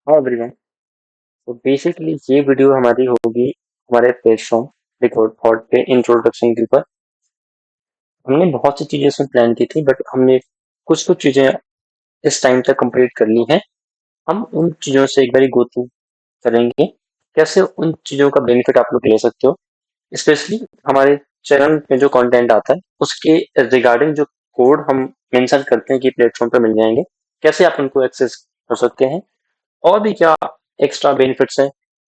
हाँ एवरीवन। तो बेसिकली ये वीडियो हमारी होगी हमारे प्लेटफॉर्म रिकॉर्ड पॉड पे इंट्रोडक्शन के ऊपर। हमने बहुत सी चीजें इसमें प्लान की थी बट हमने कुछ कुछ चीजें इस टाइम तक कंप्लीट कर ली हैं। हम उन चीजों से एक बारी गो थ्रू करेंगे, कैसे उन चीजों का बेनिफिट आप लोग ले सकते हो। स्पेशली हमारे चैनल में जो कंटेंट आता है उसके रिगार्डिंग जो कोड हम मेंशन करते हैं कि प्लेटफॉर्म पे मिल जाएंगे, कैसे आप उनको एक्सेस कर सकते हैं और भी क्या एक्स्ट्रा बेनिफिट्स हैं,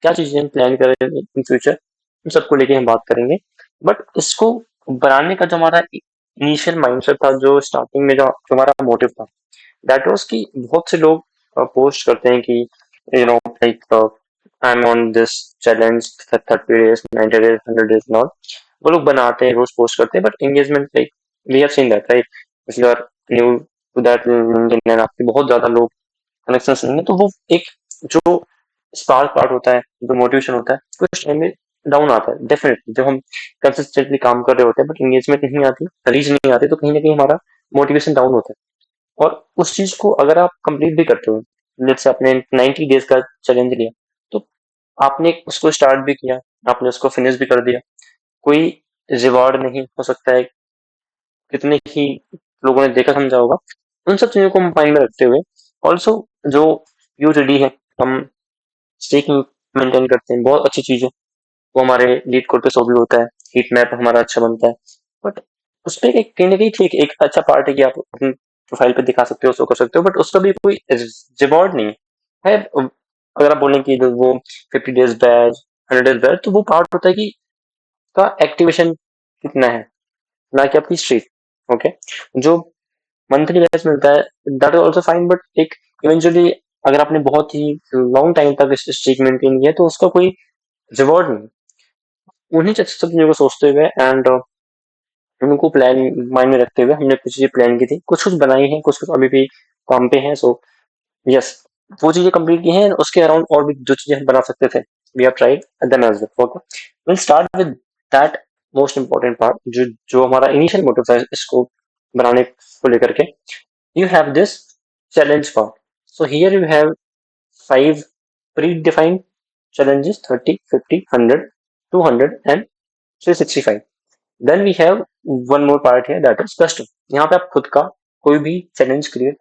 क्या चीजें हम प्लान करेंगे इन फ्यूचर, इन सबको लेके हम बात करेंगे। बट इसको बनाने का जो हमारा इनिशियल माइंडसेट था, जो स्टार्टिंग में जो हमारा मोटिव था, दैट वाज कि बहुत से लोग पोस्ट करते हैं कि like I am on this challenge 30 days 90 days 100 days not. वो लोग बनाते हैं, रोज पोस्ट करते हैं, but engagement like we have seen that right. If you are new to that आपके बहुत ज्यादा लोग कनेक्शंस नहीं है, तो वो एक जो स्पार्क पार्ट होता है, जो मोटिवेशन होता है, कुछ टाइम में डाउन आता है डेफिनेटली। जब हम कंसिस्टेंटली काम कर रहे होते हैं बट एंगेजमेंट नहीं आती, रीच नहीं आती, तो कहीं ना कहीं हमारा मोटिवेशन डाउन होता है। और उस चीज को अगर आप कंप्लीट भी करते हो, जैसे आपने 90 डेज का चैलेंज लिया, तो आपने उसको स्टार्ट भी किया, आपने उसको फिनिश भी कर दिया, कोई रिवॉर्ड नहीं हो सकता है, कितने ही लोगों ने देखा समझा होगा। उन सब चीजों को माइंड में रखते हुए ऑल्सो जो यू रेडी है, हम स्टेक मेंटेन करते हैं, बहुत अच्छी चीज है। वो हमारे लीड कोड पे शो भी होता है, हीट मैप हमारा अच्छा बनता है। बट उसपे एक कहीं ना कहीं ठीक एक अच्छा पार्ट है कि आप अपनी प्रोफाइल पे दिखा सकते हो, शो कर सकते हो, बट उसका भी कोई रिवॉर्ड नहीं है। अगर आप बोलें कि वो 50 डेज बैच 100 डेज बैच, तो वो पार्ट होता है कि का एक्टिवेशन कितना है, ना कि आपकी स्ट्रीक। ओके, जो मंथली बैच मिलता है that is also fine, but एक इवेंचुअली अगर आपने बहुत ही लॉन्ग टाइम तक स्ट्रीक मेंटेन किया, तो उसका कोई रिवॉर्ड नहीं। उन्हीं सब चीजों को सोचते हुए एंड उनको प्लान माइंड में रखते हुए हमने कुछ चीजें प्लान की थी, कुछ कुछ बनाई हैं, कुछ कुछ अभी भी काम पे हैं। सो यस, वो चीजें कंप्लीट की हैं, उसके अराउंड और भी जो चीजें हम बना सकते थे, we have tried them as well. Okay, will start with that most important part, जो जो हमारा इनिशियल मोटिव था इसको बनाने को लेकर के। You have this challenge part. So here you have five predefined challenges: 30, 50, 100, 200 and 365. Then we have one more part here, that is custom. यहाँ पे आप खुद का कोई भी चैलेंज क्रिएट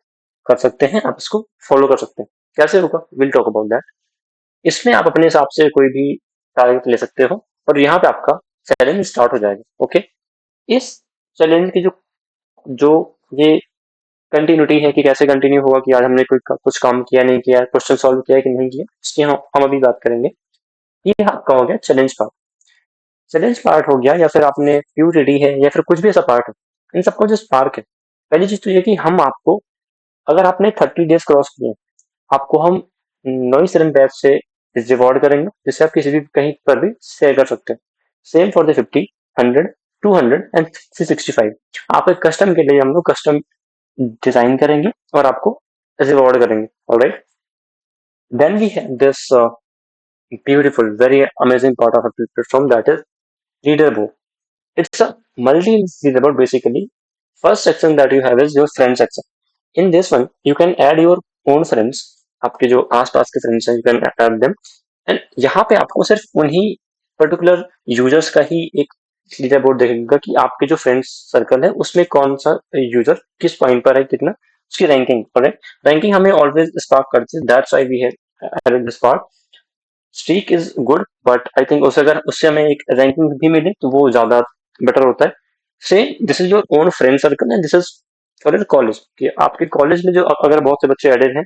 कर सकते हैं, आप इसको फॉलो कर सकते हैं। कैसे होगा, विल टॉक अबाउट दैट। इसमें आप अपने हिसाब से कोई भी टारगेट ले सकते हो और यहाँ पे आपका चैलेंज स्टार्ट हो जाएगा। ओके, इस चैलेंज की जो जो ये कंटिन्यूटी है कि कैसे कंटिन्यू होगा, कि आज हमने कोई कुछ काम किया नहीं किया, क्वेश्चन सॉल्व किया कि नहीं किया, इसकी हम अभी बात करेंगे। ये आपका हो गया चैलेंज पार्ट। चैलेंज पार्ट हो गया, या फिर आपने क्यू रेडी है, या फिर कुछ भी ऐसा पार्ट है, इन सबका जो स्पार्क है। पहली चीज तो ये कि हम आपको, अगर आपने 30 डेज क्रॉस किए, आपको हम नॉइस रन बैच से रिवॉर्ड करेंगे, जिससे आप किसी भी कहीं पर भी शेयर कर सकते हैं। Same for the 50, 100, 200 and 365। आपके कस्टम के लिए हम लोग कस्टम डिजाइन करेंगे और आपको रिवॉर्ड करेंगे। Alright, then we have this beautiful, very amazing part of a platform, that is leaderboard. It's a multi leaderboard basically. First section that you have is your friend section. In this one you can add your own friends, आपके जो आसपास के friends हैं, you can add them, and यहाँ पे आपको सिर्फ उन्हीं पर्टिकुलर यूजर्स का ही एक लीडर बोर्ड देखेगा कि आपके जो फ्रेंड्स सर्कल है उसमें कौन सा यूजर किस पॉइंट पर है, कितना उसकी रैंकिंग। रैंकिंग हमें ऑलवेज स्पार्क करती है, that's why we have added this part. Streak is good, but I think उसे अगर उससे हमें एक रैंकिंग भी मिले तो वो ज्यादा बेटर होता है। से this is your own friend circle and this is for college, कि आपके कॉलेज में जो अगर बहुत से बच्चे एडेड हैं,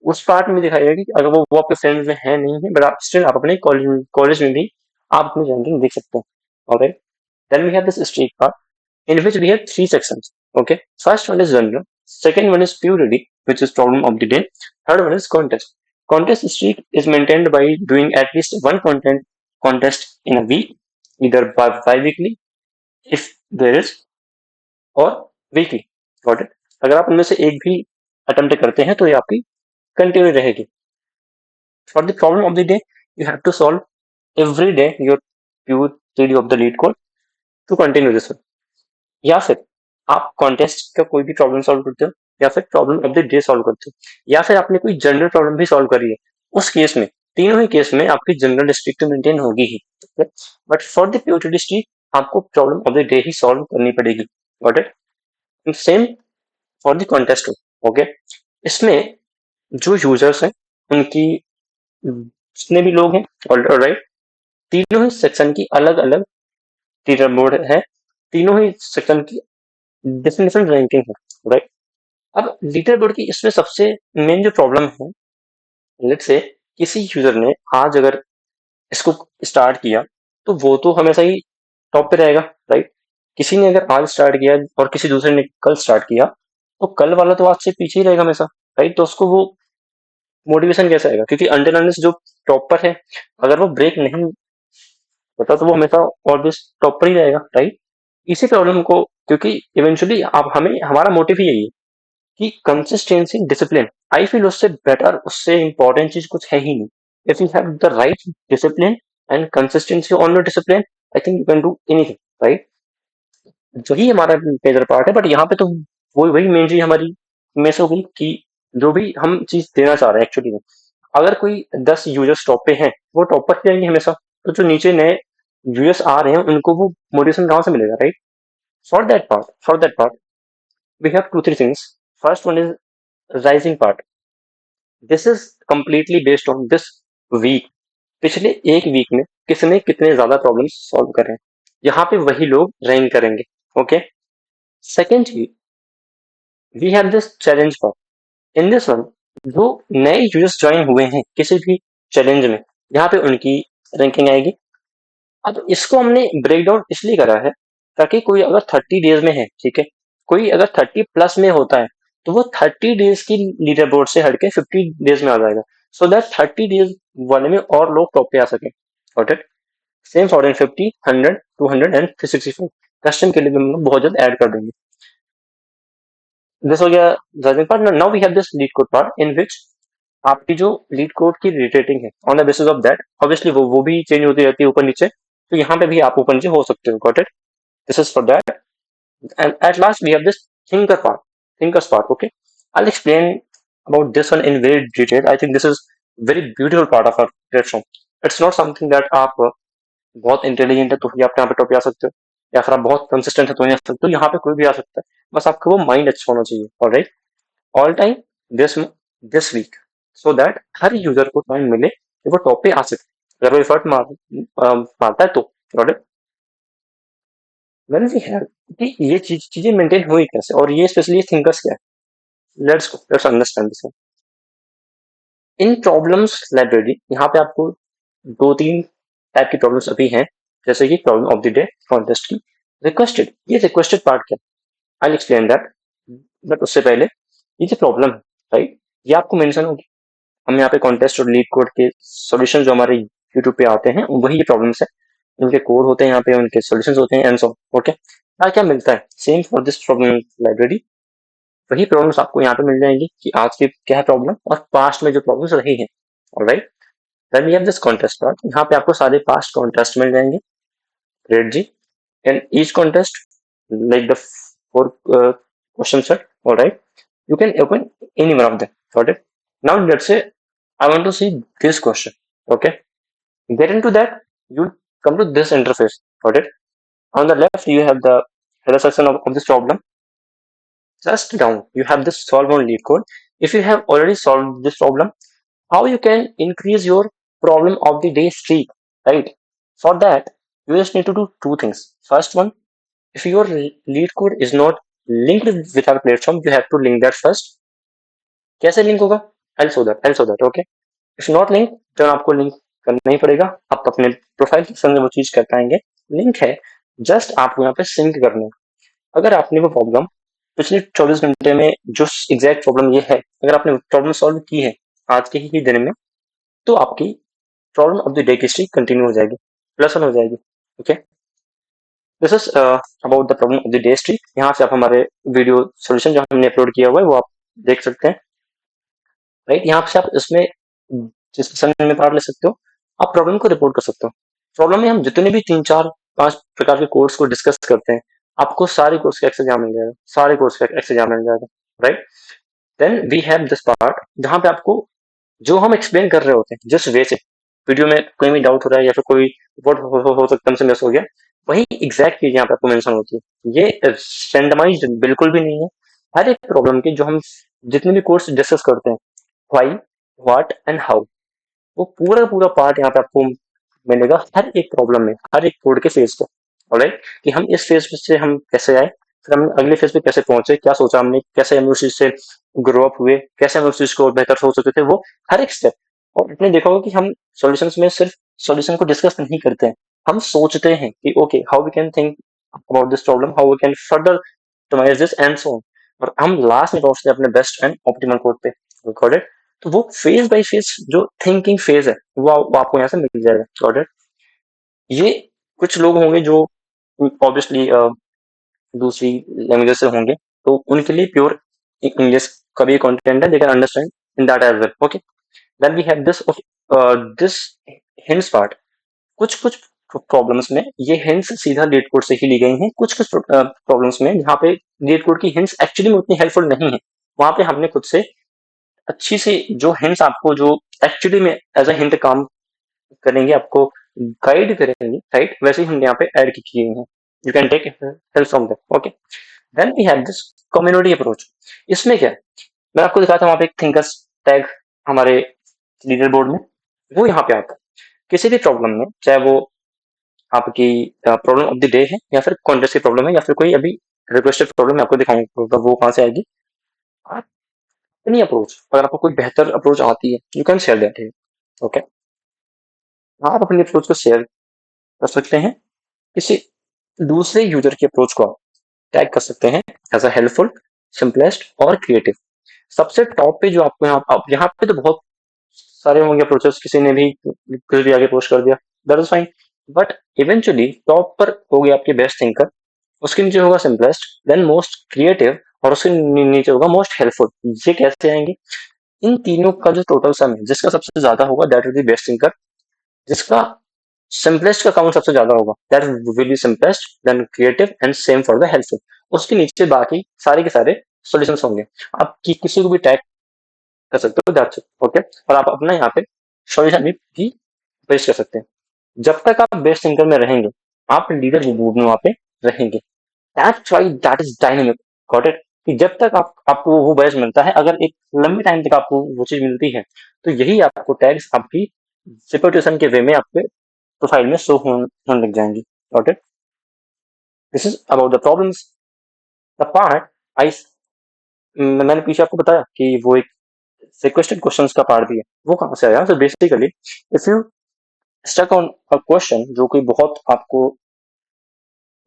उस पार्ट में दिखाई देगा कि अगर वो आपके फ्रेंड्स में है नहीं है, बट आप स्टिल आप अपने कॉलेज में भी आप अपनी रैंकिंग देख सकते हैं। Alright, then we have this streak part in which we have three sections. Okay, first one is general, second one is purity, which is problem of the day, third one is contest. Contest streak is maintained by doing at least one content contest in a week, either bi-weekly if there is, or weekly. Got it? अगर आप उनमें से एक भी attempt करते हैं तो ये आपकी कंटिन्यू रहेगी। For the problem of the day, you have to solve every day your pure 3D of the lead code to continue this one. या फिर आप कॉन्टेस्ट का कोई भी प्रॉब्लम सॉल्व करते हो, या फिर problem of the day solve करते हो, या फिर आपने कोई जनरल प्रॉब्लम भी सॉल्व करी है, उस केस में, तीनों ही केस में आपकी जनरल स्ट्रीक तो मेंटेन होगी ही, but for the POT streak आपको प्रॉब्लम ऑफ द डे ही सॉल्व करनी पड़ेगी। Got it? Same for the contest. Okay, इसमें जो यूजर्स हैं उनकी जितने भी लोग हैं, ऑलराइट, तीनों ही सेक्शन की अलग अलग लीडर बोर्ड है, तीनों ही सेक्शन की डिफरेंट डिफरेंट रैंकिंग है, राइट। अब लीडर बोर्ड की इसमें सबसे मेन जो प्रॉब्लम है, लेट से किसी यूजर ने आज अगर इसको स्टार्ट किया तो वो तो हमेशा ही टॉप पे रहेगा, राइट। किसी ने अगर आज स्टार्ट किया और किसी दूसरे ने कल स्टार्ट किया तो कल वाला तो आज से पीछे ही रहेगा हमेशा, राइट। तो उसको वो मोटिवेशन कैसे आएगा, क्योंकि अंडर अनलेस जो टॉपर है अगर वो ब्रेक नहीं होता तो वो हमेशा ऑलवेज टॉपर ही रहेगा, राइट। इसी प्रॉब्लम को, क्योंकि इवेंचुअली आप हमें हमारा मोटिव ही यही है कि कंसिस्टेंसी डिसिप्लिन, आई फील उससे बेटर, उससे इंपॉर्टेंट चीज कुछ है ही नहीं। If you have the right discipline and consistency on your discipline, I think you can do anything, right. वही हमारा मेजर पार्ट है, बट यहाँ पे तो वही वही मेन चीज हमारी मिस हो गई कि जो भी हम चीज देना चाह रहे हैं एक्चुअली में, अगर कोई 10 यूजर्स टॉप पे हैं वो टॉप पर जाएंगे हमेशा, तो जो नीचे नए यूजर्स आ रहे हैं उनको वो मोटिवेशन कहाँ से मिलेगा, right. For that part, we have two, three things. First one is rising part. This is completely based on this week. पिछले एक वीक में किसने कितने ज्यादा प्रॉब्लम सॉल्व करे हैं, यहाँ पे वही लोग रैंक करेंगे। ओके, सेकेंड चीज, we have this challenge part. In this one, जो नए यूजर्स ज्वाइन हुए हैं किसी भी चैलेंज में, यहाँ पे उनकी रैंकिंग आएगी। अब इसको हमने ब्रेक डाउन इसलिए करा है ताकि कोई अगर 30 डेज में है, ठीक है, कोई अगर 30+ में होता है तो वो 30 डेज की लीडर बोर्ड से हटके 50 डेज में आ जाएगा, सो दैट 30 डेज वाले में और लोग टॉप पे आ सके। Got it? Same for 50, 100, 200 and 365 custom के लिए भी हम लोग बहुत जल्द ऐड कर देंगे। दिस हो गया rising part. Now we have this LeetCode part in which आपकी जो लीड कोड की रेटिंग है, on the basis of that obviously वो भी चेंज होती रहती है ऊपर नीचे, तो यहाँ पे भी आप ऊपर नीचे हो सकते हो। Got it? This is for that. And at last, we have this thinkers part. Okay, I'll explain about this one in very detail. I think this is very beautiful part of our platform. It's not something that आप बहुत intelligent है तो ही आप यहाँ पे top पे आ सकते हो, या फिर आप बहुत कंसिस्टेंट है तो नहीं आ सकते हो। यहाँ पे कोई भी आ सकता है, बस आपका वो माइंड अच्छा होना चाहिए। Alright, all time this this week, so that हर यूजर को टाइम मिले कि वो टॉप पे आ सके, अगर वो एफर्ट मारता है तो। ऑलराइट, वेल वी हैव कि ये चीजें मेंटेन हुई कैसे, और ये स्पेशली थिंकर्स क्या है। Let's understand this. In problems library यहाँ पे आपको 2-3 टाइप की प्रॉब्लम्स अभी हैं, जैसे कि problem of the day, contest की, रिक्वेस्टेड। ये रिक्वेस्टेड पार्ट क्या, आई एक्सप्लेन दैट, बट उससे पहले ये जो प्रॉब्लम है, राइट, ये आपको मेंशन होगी। हम यहाँ पे कॉन्टेस्ट और लीड कोड के सॉल्यूशन जो हमारे यूट्यूब पे आते हैं वही ये प्रॉब्लम्स है, उनके कोड होते हैं यहाँ पे, उनके सॉल्यूशंस होते हैं एंड सो। ओके, क्या क्या मिलता है same for this problem library, वही प्रॉब्लम्स आपको यहाँ पे मिल जाएंगी कि आज की क्या है प्रॉब्लम और पास्ट में जो प्रॉब्लम्स रही हैं। Alright, then we have this contest part. यहाँ पे आपको सारे पास्ट कॉन्टेस्ट मिल जाएंगे, ग्रेट जी, and each contest like the 4 question set. Alright, you can open any one of them. Got it? Now let's say I want to see this question. Okay, get into that, you come to this interface. Got it? On the left you have the header section of this problem. Just down you have this solve on lead code. If you have already solved this problem, how you can increase your problem of the day streak, right? For that you just need to do two things. First one, if your lead code is not linked with our platform, you have to link that first. कैसे link होगा, I'll show that. Okay, if not link तो आपको link करना ही पड़ेगा, आप अपने profile के संग वो चीज कर पाएंगे। लिंक है, जस्ट आपको यहाँ पे सिंक करना है। अगर आपने वो प्रॉब्लम पिछले 24 घंटे में, जो एग्जैक्ट प्रॉब्लम ये है, अगर आपने प्रॉब्लम सॉल्व की है आज के ही दिन में, तो आपकी प्रॉब्लम ऑफ द डे की स्ट्रीक कंटिन्यू हो जाएगी, +1 हो जाएगी। Okay, this is about the problem of the day streak. यहाँ से आप हमारे वीडियो सोल्यूशन जो हमने अपलोड किया हुआ है वो आप देख सकते हैं, राइट। यहाँ से आप इसमें डिस्कशन में पार्ट ले सकते हो, आप प्रॉब्लम को रिपोर्ट कर सकते हो। प्रॉब्लम में हम जितने भी 3-4-5 प्रकार के कोर्स को डिस्कस करते हैं, आपको सारे कोर्स का एक्सेस यहाँ मिल जाएगा, सारे कोर्स का एक्सेस यहाँ मिल जाएगा। Right. Then we have this part जहां पे आपको जो हम एक्सप्लेन कर रहे होते हैं जिस वे से वीडियो में कोई भी डाउट हो रहा है या फिर कोई वर्ड हो सकता है हमसे मिस हो गया, वही एग्जैक्ट चीज यहाँ पे आपको मेंशन होती है। ये रैंडमाइज्ड बिल्कुल भी नहीं है। हर एक प्रॉब्लम के जो हम जितने भी कोर्स डिस्कस करते हैं, व्हाई, व्हाट एंड हाउ, वो पूरा पूरा पार्ट यहाँ पे आपको मिलेगा हर एक प्रॉब्लम में, हर एक कोड के फेज पे। ऑलराइट, कि हम इस फेज से हम कैसे आए, फिर हम अगले फेज पे कैसे पहुंचे, क्या सोचा हमने, कैसे हम उस चीज से ग्रो अप हुए, कैसे हम उस चीज को और बेहतर सोच सकते थे, वो हर एक स्टेप। और आपने देखा होगा कि हम सॉल्यूशंस में सिर्फ सॉल्यूशन को डिस्कस नहीं करते हैं, हम सोचते हैं कि okay how we can think about this problem, how we can further optimise this and so on. और हम लास्ट में पहुंचते हैं अपने बेस्ट एंड ऑप्टिमल कोड पे। Got it? तो वो फेज बाय फेज जो थिंकिंग फेज है वो आपको यहाँ से मिल जाएगा। Got it? ये कुछ लोग होंगे जो ऑब्वियसली दूसरी लैंग्वेज से होंगे, तो उनके लिए प्योर इंग्लिश का भी कंटेंट है, they can understand in that as well. Okay, then we have this hints part. कुछ कुछ प्रॉब्लम्स में ये हिंट्स सीधा लीड कोड से ही ली गई हैं, कुछ कुछ प्रॉब्लम्स में जहाँ पे लीड कोड की हिंट्स एक्चुअली में उतनी हेल्पफुल नहीं है, वहां पे हमने खुद से अच्छी से जो हिंट्स आपको जो एक्चुअली में एज अ हिंट काम करेंगे, आपको गाइड करेंगे, राइट, वैसे ही हमने यहाँ पे ऐड की गई हैं। You can take help from that. Okay, then we have this community approach. इसमें क्या है, मैं आपको दिखाता हूँ वहाँ पे एक थिंकर्स टैग हमारे लीडर बोर्ड में, वो यहाँ पे आता है। किसी भी प्रॉब्लम में, चाहे वो आपकी प्रॉब्लम ऑफ द डे है या फिर कॉन्टेस्ट की प्रॉब्लम है या फिर कोई अभी रिक्वेस्टेड प्रॉब्लम, मैं आपको दिखाऊंगा वो कहाँ से आएगी। आप अपनी अप्रोच, अगर आपको कोई बेहतर अप्रोच आती है, you can share that. Okay, आप अपनी अप्रोच को शेयर कर सकते हैं, किसी दूसरे यूजर की अप्रोच को आप टैग कर सकते हैं एज अ हेल्पफुल, सिंपलेस्ट और क्रिएटिव। सबसे टॉप पे जो आपको यहाँ पे तो बहुत सारे होंगे अप्रोचेस, किसी ने भी कुछ भी आगे पोस्ट कर दिया, that is fine. But eventually top पर हो गया आपके बेस्ट थिंकर, उसके नीचे होगा सिंपलेस्ट, देन मोस्ट क्रिएटिव, और उसके नीचे होगा मोस्ट हेल्पफुल। ये कैसे आएंगे? इन तीनों का जो टोटल सम है, जिसका सबसे ज्यादा होगा that will be best thinker, जिसका सिंपलेस्ट का काउंट सबसे ज्यादा होगा that will be simplest, then creative and same for the helpful. उसके नीचे बाकी सारे के सारे सॉल्यूशंस होंगे। आप किसी को भी टैग कर सकते हो, दैट्स इट। ओके, और आप अपना यहाँ पे सॉल्यूशन भी पेश कर सकते हैं। जब तक आप बेस्ट थिंकर में रहेंगे, आप लीडर बोर्ड में वहां पे रहेंगे। That's why that is dynamic. Got it? कि जब तक आपको वो बैच मिलता है, अगर एक लंबे टाइम तक आपको वो चीज मिलती है, तो यही आपको टैग्स आपकी रिपोर्टेशन के वे में आपके प्रोफाइल में शो होने लग जाएंगी। Got it? This is about the problems. The part आई, मैंने पीछे आपको बताया कि वो एक रिक्वेस्टेड क्वेश्चंस का पार्ट भी है, वो कहाँ से आया? तो basically if you stuck on a question जो कि बहुत आपको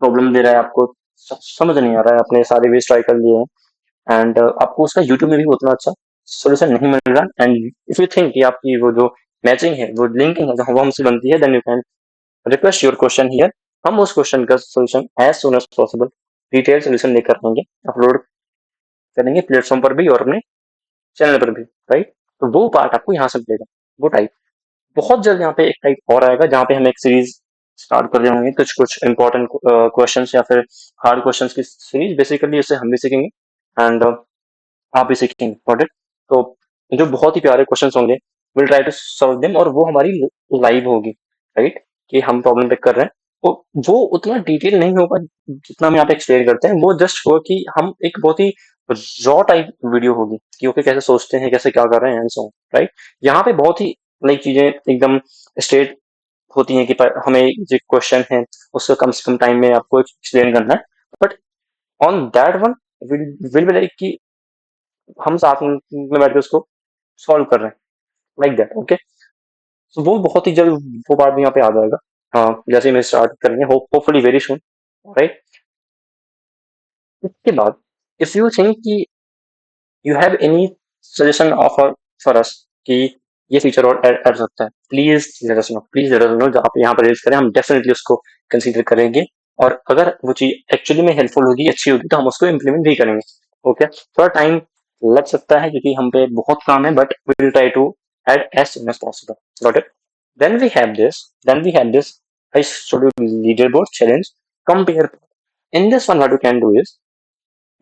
प्रॉब्लम दे रहा है, आपको समझ नहीं आ रहा है, आपने सारे वेज ट्राई कर लिए हैं, एंड आपको उसका यूट्यूब में भी उतना अच्छा सोल्यूशन नहीं मिल रहा, एंड इफ यू थिंक कि आपकी वो जो मैचिंग है, वो लिंकिंग है, जो वो हमसे बनती है, then you can request your question here. हम उस क्वेश्चन का solution as soon as possible detail solution लेकर आएंगे, अपलोड करेंगे प्लेटफॉर्म पर भी और अपने चैनल पर भी, राइट। तो वो पार्ट आपको यहाँ से मिलेगा, वो टाइप। बहुत जल्द यहाँ पे एक टाइप और आएगा जहाँ पे हम एक सीरीज स्टार्ट कर रहे होंगे, कुछ कुछ इंपॉर्टेंट क्वेश्चंस या फिर हार्ड क्वेश्चंस की सीरीज। बेसिकली इससे हम भी सीखेंगे एंड आप भी सीखेंगे। Got it? तो जो बहुत ही प्यारे क्वेश्चंस होंगे, will try to solve them, और वो हमारी लाइव होगी, राइट, कि हम प्रॉब्लम पिक कर रहे हैं। वो उतना डिटेल नहीं होगा जितना हम यहाँ पे एक्सप्लेन करते हैं, वो जस्ट होगा कि हम एक बहुत ही रॉ टाइप वीडियो होगी कि ओके कैसे सोचते हैं, कैसे क्या कर रहे हैं एंड सो, राइट। यहाँ पे बहुत ही नई चीजें एकदम स्ट्रेट होती हैं कि हमें जो क्वेश्चन है उसको कम से कम टाइम में आपको एक्सप्लेन करना है, but on that one will be like कि हम साथ में बैठ के उसको सॉल्व कर रहे हैं, लाइक दैट। ओके, तो वो बहुत ही जल्द वो पार्ट भी यहाँ पे आ जाएगा। हाँ, जैसे ही मैं स्टार्ट करेंगे, होपफुली वेरी सुन, राइट। इसके बाद इफ यू थिंक कि you have any suggestion offer for us कि ये फीचर और ऐड कर सकता है, please let us know, please let us know. जो आप यहाँ पर रेज करें, हम डेफिनेटली उसको कंसीडर करेंगे, और अगर वो चीज एक्चुअली में हेल्पफुल होगी, अच्छी होगी, तो हम उसको इम्प्लीमेंट भी करेंगे। ओके, थोड़ा टाइम लग सकता है क्योंकि हम पे बहुत काम है, but we will try to add as soon as possible. Got it? Then we have this, then we have this I showed you leaderboard challenge compare. In this one, what you can do is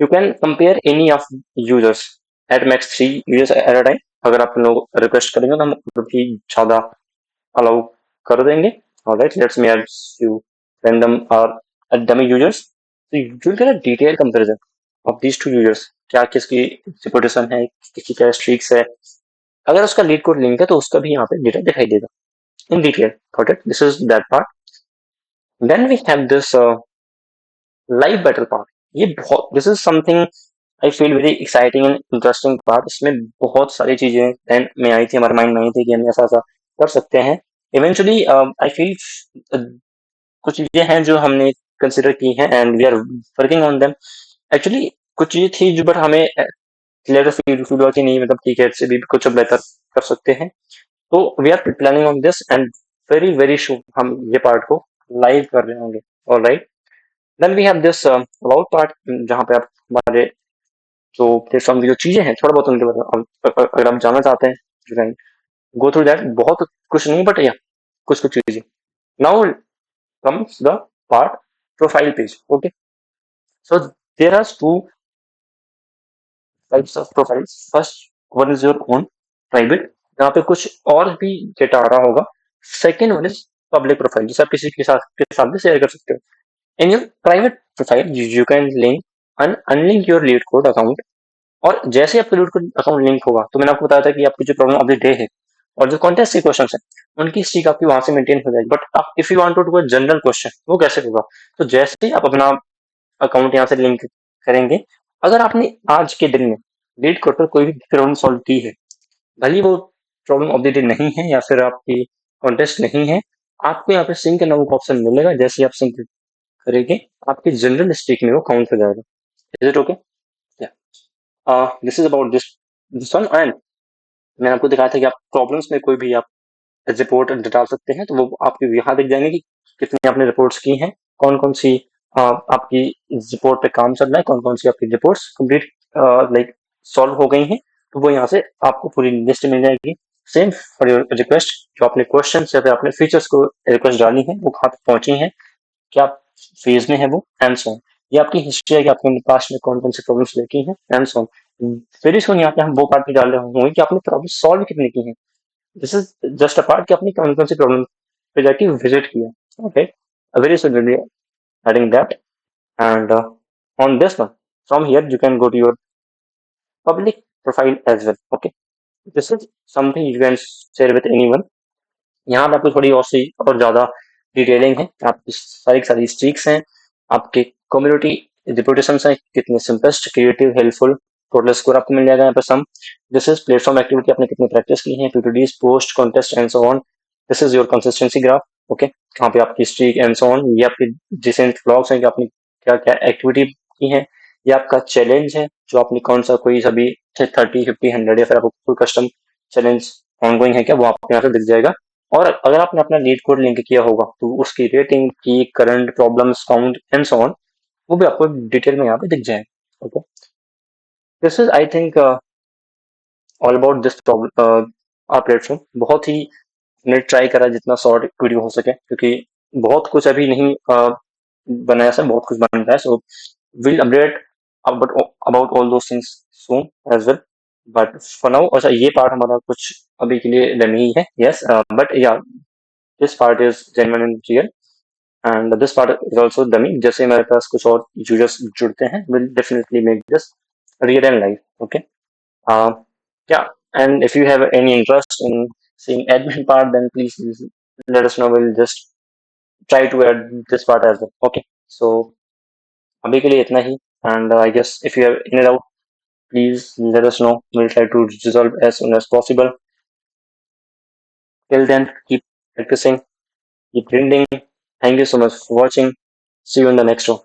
You can compare any of users at max 3 users at a time. अगर आप लोग request करेंगे तो हम भी ज्यादा allow कर देंगे. Alright, let's me add few random or dummy users. So you will get a detailed comparison of these two users. क्या किसकी reputation है, किसकी क्या streaks है. अगर उसका लीड कोड लिंक है तो उसका भी यहाँ पे डेटा दिखाई देगा in detail. Got it? This is that part. Then we have this live battle part. ये बहुत this is something I feel very exciting and interesting part. इसमें बहुत सारी चीजें ध्यान में आई थी, हमारे माइंड में आई थी कि हम ऐसा ऐसा कर सकते हैं. Eventually, I feel कुछ चीजें हैं जो हमने कंसिडर की हैं and we are working on them. Actually कुछ चीजें थी जो बट हमें क्लियर फील हुआ कि नहीं, मतलब ठीक है, इससे भी कुछ बेहतर कर सकते हैं. तो we are planning on this and very very sure हम ये पार्ट को लाइव कर रहे होंगे. Alright, then we have this about part जहाँ पे आप हमारे जो प्लेटफॉर्म की जो चीजें हैं थोड़ा बहुत उनके बारे में अगर आप जानना चाहते हैं you can go through that. बहुत कुछ नहीं बट या कुछ कुछ चीजें. Now comes the part profile page. Okay, so there are two types of profiles. First one is your own private, जहाँ पे कुछ और भी डेटा आ रहा होगा. Second one is public profile, जिसे आप किसी के साथ भी शेयर कर सकते हो. In your private profile you can link unlink your leet code account. और जैसे आपका लीड कोड अकाउंट लिंक होगा तो मैंने आपको बताया था कि आपकी जो प्रॉब्लम ऑफ द डे है और जो कॉन्टेस्ट के क्वेश्चन है उनकी स्ट्रीक आपकी वहां से मेंटेन हो जाएगी. बट आप if you want to do a general question वो कैसे होगा. तो जैसे ही आप अपना अकाउंट यहाँ से लिंक करेंगे, अगर आपने आज के दिन में लीड कोड पर कोई भी प्रॉब्लम सॉल्व की है, भले वो प्रॉब्लम ऑफ द डे नहीं है या फिर आपकी कॉन्टेस्ट नहीं है, आपको यहाँ पे सिंक नाउ का ऑप्शन मिलेगा. जैसे आप सिंक करेंगे आपके जनरल स्ट्रीक में वो काउंट हो जाएगा. Is it okay? This is about this one. And मैंने आपको दिखाया था कि आप प्रॉब्लम्स में कोई भी आप रिपोर्ट डाल सकते हैं, तो वो आपके यहाँ दिख जाएंगे कि कितनी आपने रिपोर्ट्स की हैं, कौन कौन सी आपकी रिपोर्ट पे काम चल रहा है, कौन कौन सी आपकी रिपोर्ट्स कंप्लीट लाइक सॉल्व हो गई हैं. तो वो यहाँ से आपको पूरी लिस्ट मिल जाएगी. सेम फॉर योर रिक्वेस्ट, जो आपने क्वेश्चन या फिर आपने फीचर्स को रिक्वेस्ट डाली है वो कहाँ तक पहुंची है, क्या फेज में है वो, एंड सो ऑन. ये आपकी हिस्ट्री है कि आपने पास्ट में कौन कौन सी प्रॉब्लम्स लेकी हैं, and so on. Very soon यहाँ पे हम वो पार्ट भी डाल रहे होंगे कि आपने प्रॉब्लम सॉल्व कितनी की है. This is just a part कि आपने कौन कौन सी प्रॉब्लम पे जाके विजिट किया. Okay, very soon will be adding that. And on this one from here you can go to your public profile as well. Okay, this is something you can share with anyone. यहाँ पे आपको थोड़ी और सी और ज्यादा detailing है, आपकी सारी की सारी स्ट्रीक्स हैं, आपके कम्युनिटी रिपोर्टेशन है, कितने simplest, creative, helpful, total score आपको मिल जाएगा यहाँ पे. Some this is platform activity, आपने कितनी प्रैक्टिस की है, PTDs, post, contest and so on. This is your consistency graph. Okay, यहाँ पे आपकी स्ट्रीक एंड सो ऑन. ये आपके रिसेंट व्लॉग्स हैं कि आपने क्या क्या एक्टिविटी की है. ये आपका चैलेंज है, जो आपने कौन सा कोई सभी 30, 50, 100 या फिर आपको कोई कस्टम चैलेंज ऑनगोइंग है क्या, वो आपको यहाँ से दिख जाएगा. और अगर आपने अपना लीड कोड लिंक किया होगा तो उसकी रेटिंग की current problems count and so on वो भी आपको डिटेल में यहाँ पे दिख जाएगा. Okay, this is I think all about this problem platform. बहुत ही हमने ट्राई करा जितना शॉर्ट वीडियो हो सके, क्योंकि बहुत कुछ अभी नहीं बनाया सर, बहुत कुछ बन रहा है. So will update about all those things soon as well. But for now अच्छा ये पार्ट हमारा कुछ अभी के लिए नहीं है. यस, बट या this part is genuine and real and this part is also dummy. जैसे हमारे पास कुछ और users जुड़ते हैं, will definitely make this real and live. Okay, uh, yeah, and if you have any interest in seeing admin part then please let us know. We'll just try to add this part as well. Okay, so अभी के लिए इतना ही. And I guess if you have any doubt please let us know. We'll try to resolve as soon as possible. Till then, keep practicing, keep grinding. Thank you so much for watching. See you in the next one.